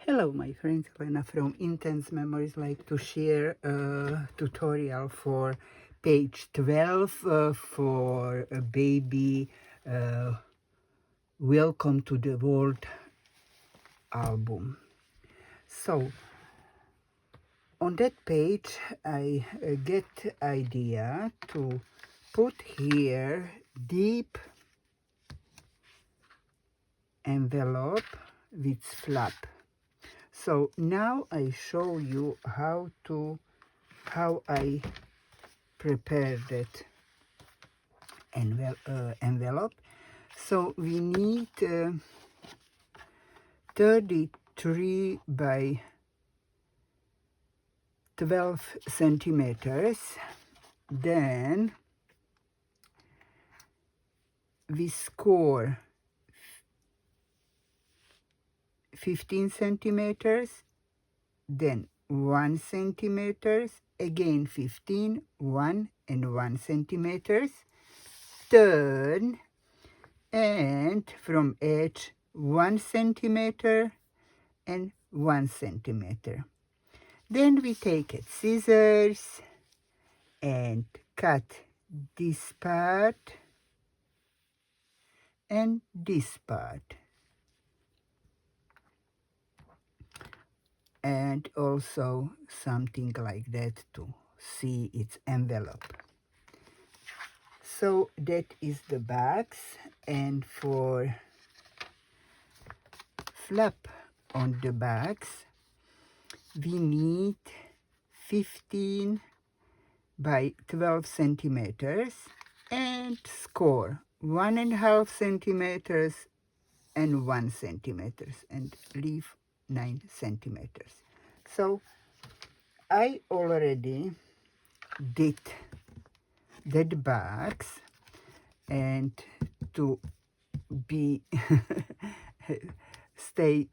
Hello my friends, Elena from Intense Memories like to share a tutorial for page 12 for a baby Welcome to the World album. So on that page I get idea to put here deep envelope with flap. So now I show you how I prepare that envelope. So we need 33 by 12 centimeters. Then we score 15 centimeters, then 1 centimeters, again 15, 1 and 1 centimeters, turn, and from edge 1 centimeter and 1 centimeter. Then we take a scissors and cut this part and this part, and also something like that to see its envelope. So that is the box, and for flap on the box we need 15 by 12 centimeters and score 1.5 centimeters and 1 centimeters and leave 9 centimeters. So I already did that box, and to be stay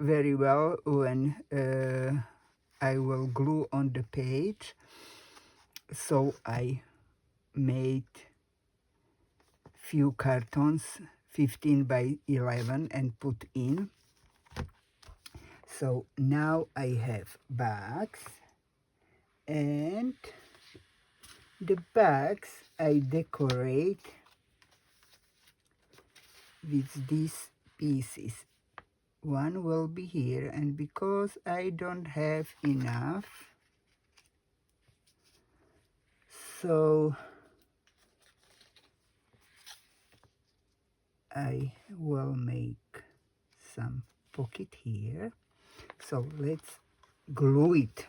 very well when I will glue on the page, so I made few cartons 15 by 11 and put in. So now I have bags, and the bags I decorate with these pieces. One will be here, and because I don't have enough, so I will make some pocket here. So let's glue it.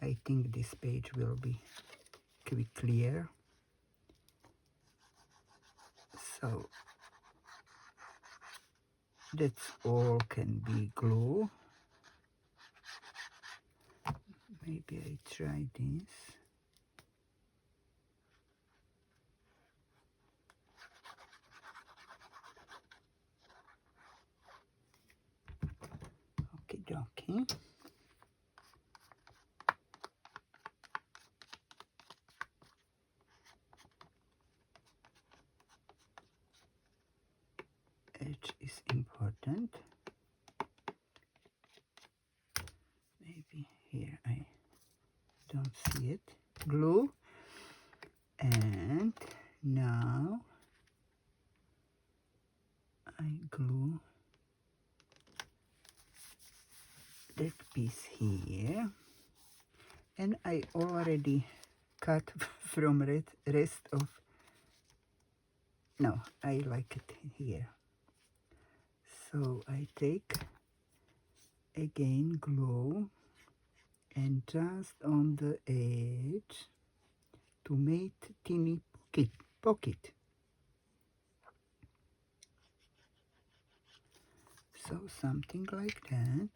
I think this page will be clear. So that's all can be glue. Maybe I try this. Okay, dokie. Edge is important. Maybe here I don't see it. Glue, and now I glue that piece here, and I already cut from rest of, no, I like it here. So I take again glue and just on the edge to make teeny pocket. So something like that.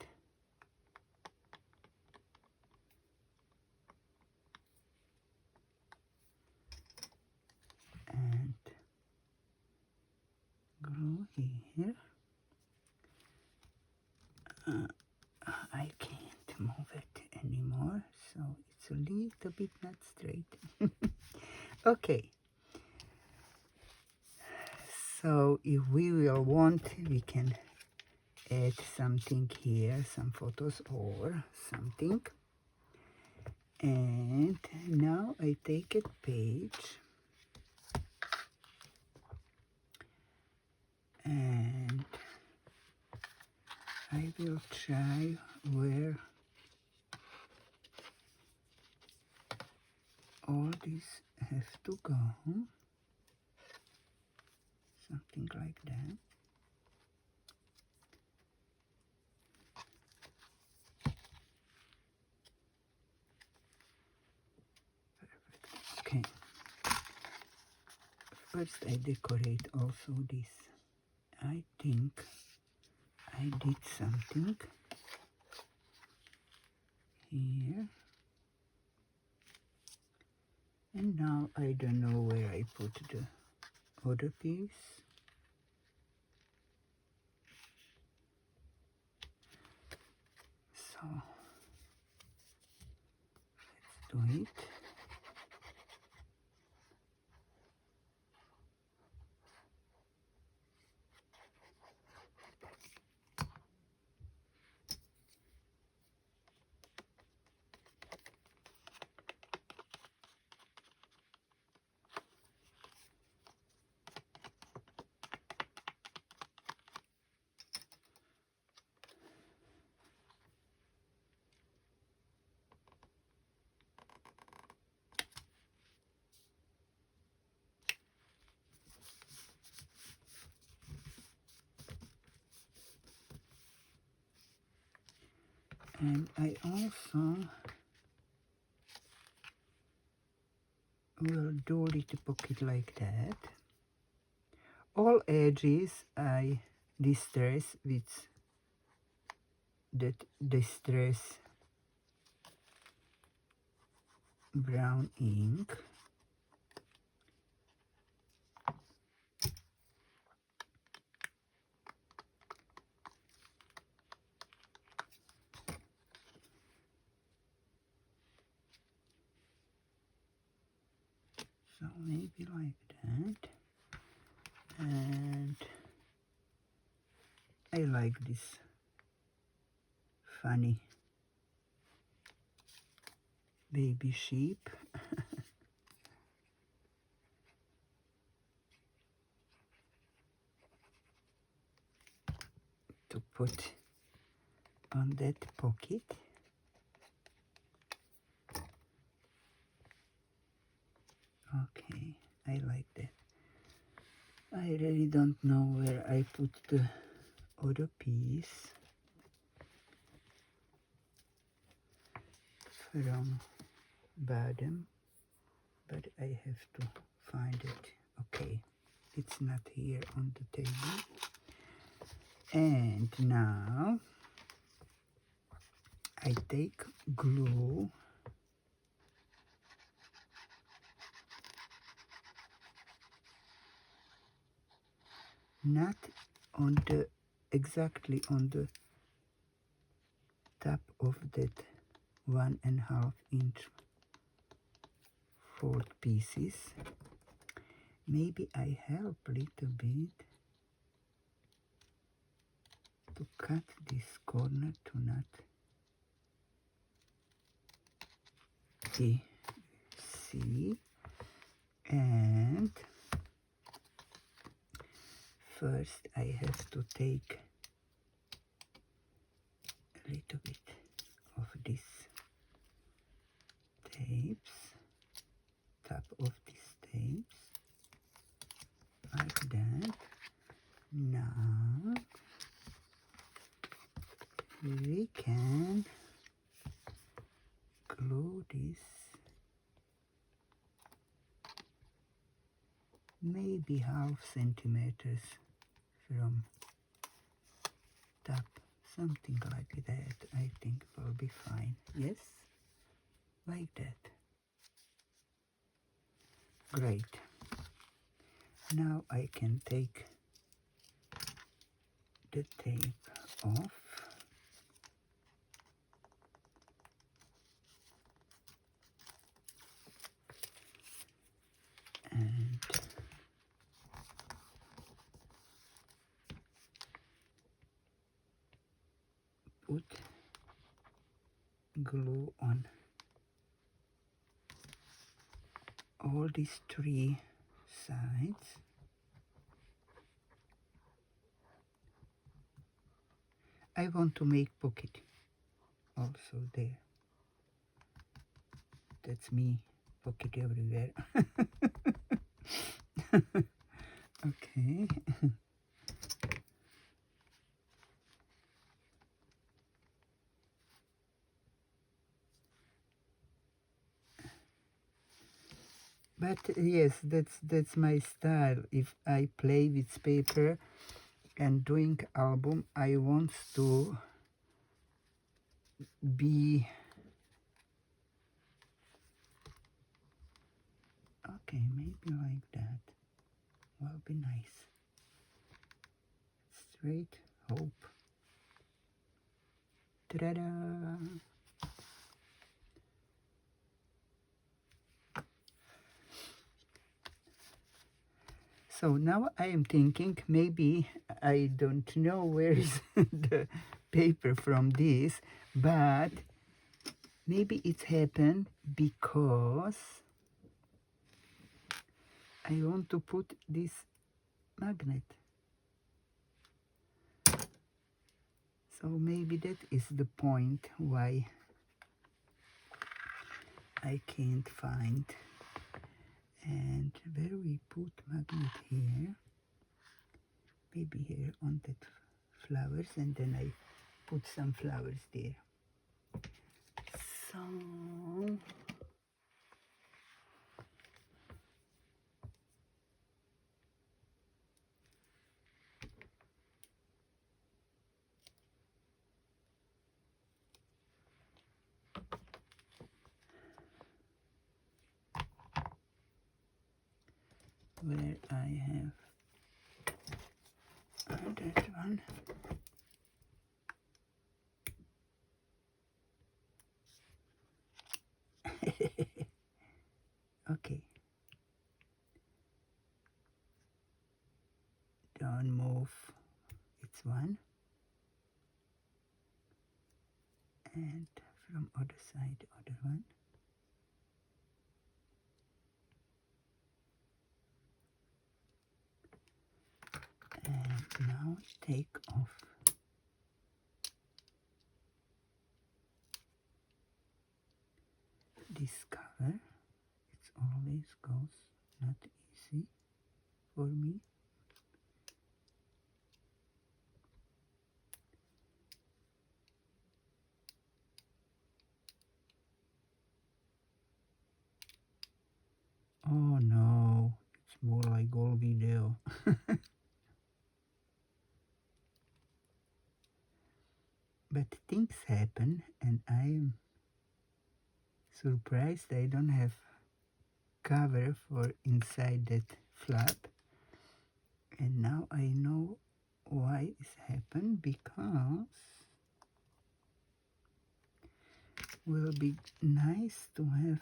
And glue here. I can't move it anymore, so it's a little bit not straight. Okay. So if we will want, we can add something here, some photos or something. And now I take a page and I will try where all these have to go. Something like that. Okay. First I decorate also this. I think I did something here. And now I don't know where I put the other piece. So let's do it. And I also will do a little pocket like that. All edges I distress with that distress brown ink. So maybe like that. And I like this funny baby sheep. To put on that pocket. Okay, I like that. I really don't know where I put the other piece from bottom, but I have to find it. Okay, it's not here on the table. And now I take glue not on the exactly on the top of that 1.5 inch fold pieces. Maybe I help a little bit to cut this corner to not be see. And first I have to take a little bit of this tapes, top of these tapes, like that. Now we can glue this maybe 0.5 centimeters from top, something like that. I think will be fine. Yes, like that. Great. Now I can take the tape off. And put glue on all these 3 sides. I want to make pocket also there. That's me, pocket everywhere. Okay. But yes, that's my style. If I play with paper and doing album, I want to be okay, maybe like that will be nice. Straight hope. Ta-da! So now I am thinking, maybe I don't know where is the paper from this, but maybe it's happened because I want to put this magnet. So maybe that is the point why I can't find. And where we put magnet here, maybe here on that flowers, and then I put some flowers there. So where I have that one. Okay, don't move. It's one, and from other side, other one. And now take off this cover. It always goes not easy for me. Oh no, it's more like all video. But things happen, and I'm surprised I don't have cover for inside that flap. And now I know why it's happened, because will be nice to have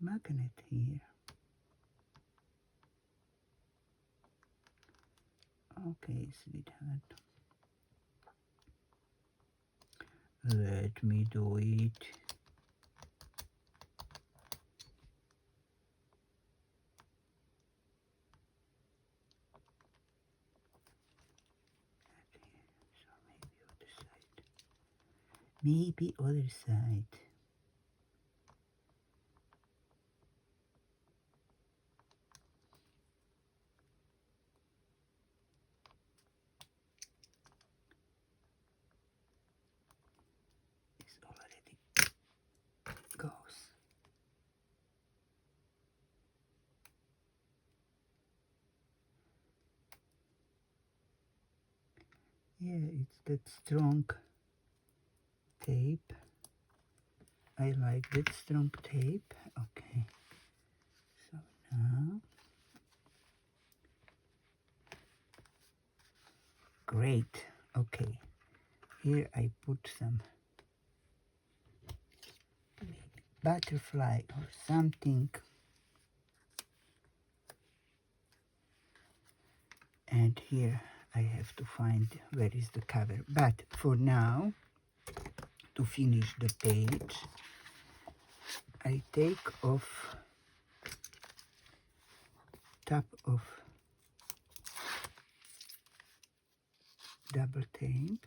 magnet here. Okay, sweetheart, let me do it. Maybe other side. This already goes. Yeah, it's that strong tape. I like that strong tape. Okay, so now, great. Okay, here I put some butterfly or something, and And here I have to find where is the cover. But for now, to finish the page, I take off top of double tape,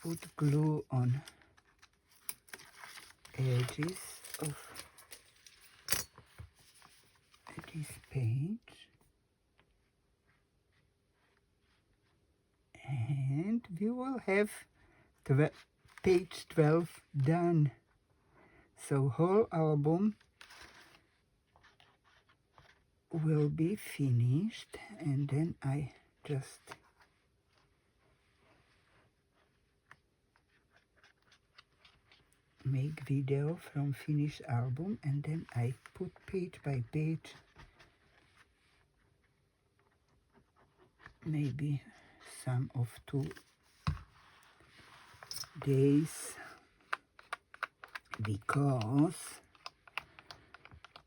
put glue on edges of this page, and we will have page 12 done. So whole album will be finished, and then I just make video from finished album, and then I put page by page, maybe some of 2 days, because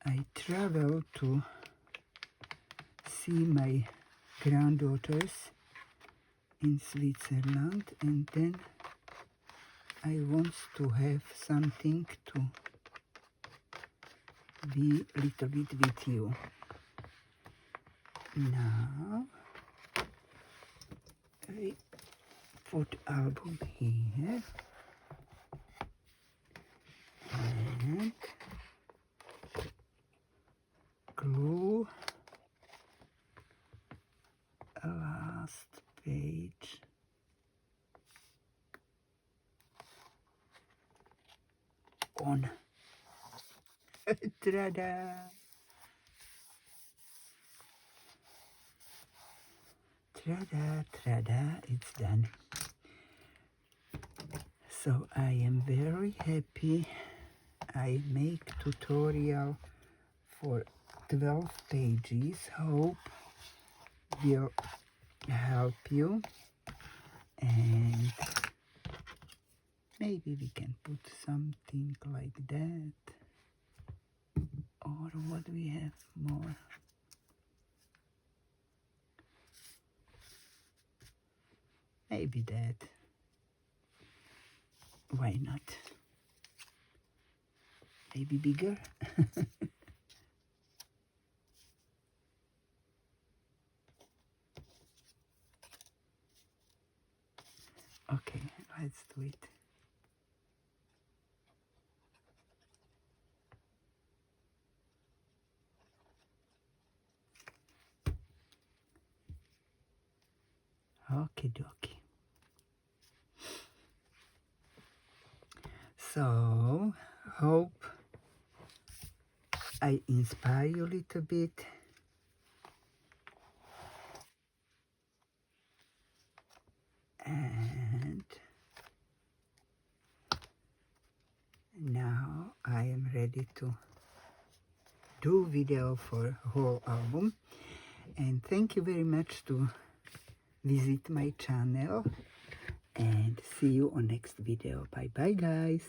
I travel to see my granddaughters in Switzerland, and then I want to have something to be a little bit with you. Now I put album here, and glue a last page on. Ta-da! Ta-da, ta-da, it's done. So I am very happy. I make tutorial for 12 pages. Hope will help you, and maybe we can put something like that. Or what do we have more? Maybe that. Why not? Maybe bigger? Okay, let's do it. Okie dokie. So, hope I inspire you a little bit. And now I am ready to do video for whole album. And thank you very much to visit my channel, and see you on next video. Bye bye guys.